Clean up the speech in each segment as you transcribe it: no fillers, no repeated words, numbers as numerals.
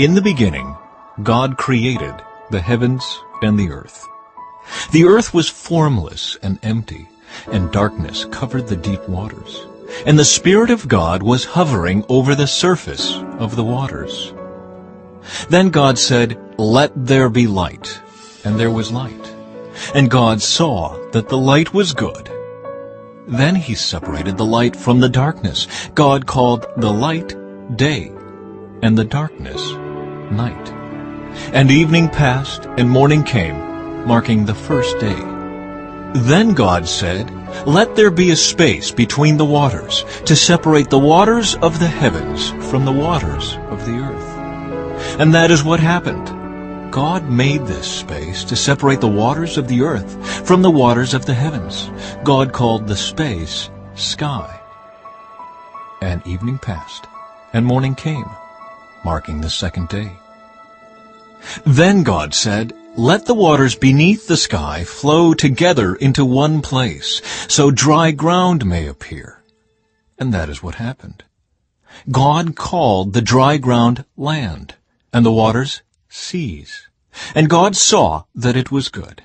In the beginning, God created the heavens and the earth. The earth was formless and empty, and darkness covered the deep waters. And the Spirit of God was hovering over the surface of the waters. Then God said, "Let there be light," and there was light. And God saw that the light was good. Then he separated the light from the darkness. God called the light day, and the darkness night. And evening passed, and morning came, marking the first day. Then God said, "Let there be a space between the waters, to separate the waters of the heavens from the waters of the earth." And that is what happened. God made this space to separate the waters of the earth from the waters of the heavens. God called the space sky. And evening passed, and morning came, marking the second day. Then God said, "Let the waters beneath the sky flow together into one place, so dry ground may appear." And that is what happened. God called the dry ground land, and the waters seas. And God saw that it was good.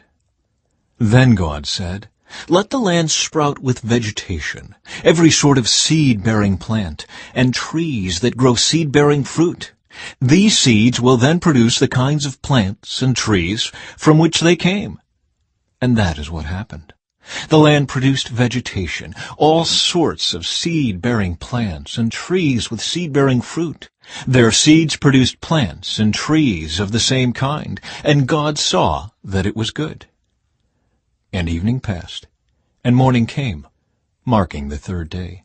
Then God said, "Let the land sprout with vegetation, every sort of seed-bearing plant, and trees that grow seed-bearing fruit. These seeds will then produce the kinds of plants and trees from which they came." And that is what happened. The land produced vegetation, all sorts of seed-bearing plants and trees with seed-bearing fruit. Their seeds produced plants and trees of the same kind, and God saw that it was good. And evening passed, and morning came, marking the third day.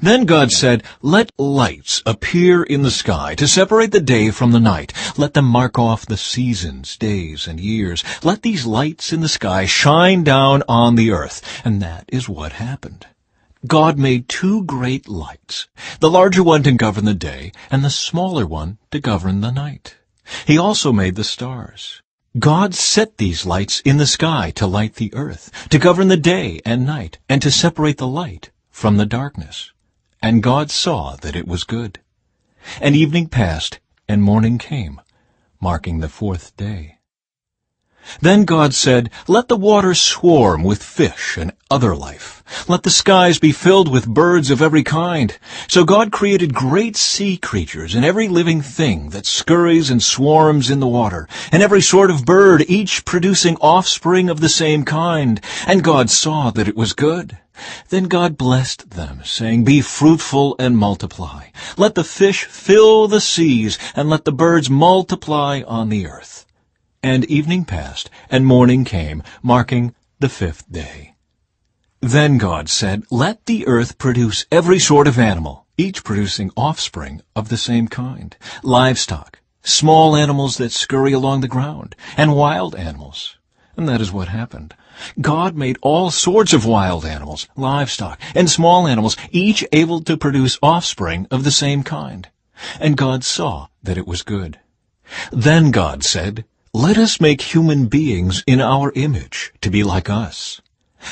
Then God said, "Let lights appear in the sky to separate the day from the night. Let them mark off the seasons, days, and years. Let these lights in the sky shine down on the earth." And that is what happened. God made two great lights, the larger one to govern the day, and the smaller one to govern the night. He also made the stars. God set these lights in the sky to light the earth, to govern the day and night, and to separate the light from the darkness. And God saw that it was good. And evening passed, and morning came, marking the fourth day. Then God said, "Let the waters swarm with fish and other life. Let the skies be filled with birds of every kind." So God created great sea creatures and every living thing that scurries and swarms in the water, and every sort of bird, each producing offspring of the same kind. And God saw that it was good. Then God blessed them, saying, "Be fruitful and multiply. Let the fish fill the seas, and let the birds multiply on the earth." And evening passed, and morning came, marking the fifth day. Then God said, "Let the earth produce every sort of animal, each producing offspring of the same kind, livestock, small animals that scurry along the ground, and wild animals." And that is what happened. God made all sorts of wild animals, livestock, and small animals, each able to produce offspring of the same kind. And God saw that it was good. Then God said, "Let us make human beings in our image, to be like us.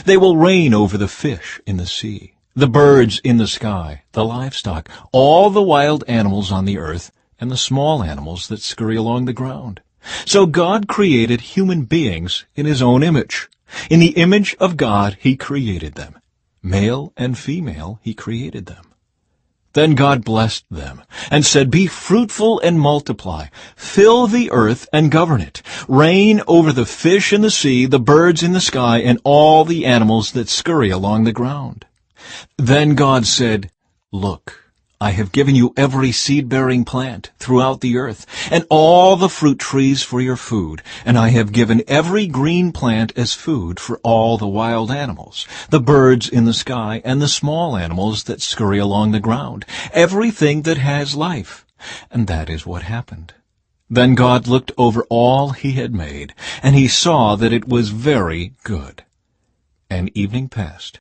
They will reign over the fish in the sea, the birds in the sky, the livestock, all the wild animals on the earth, and the small animals that scurry along the ground." So God created human beings in his own image. In the image of God he created them. Male and female he created them. Then God blessed them, and said, "Be fruitful and multiply. Fill the earth and govern it. Reign over the fish in the sea, the birds in the sky, and all the animals that scurry along the ground." Then God said, "Look, I have given you every seed-bearing plant throughout the earth, and all the fruit trees for your food, and I have given every green plant as food for all the wild animals, the birds in the sky, and the small animals that scurry along the ground, everything that has life." And that is what happened. Then God looked over all he had made, and he saw that it was very good. And evening passed,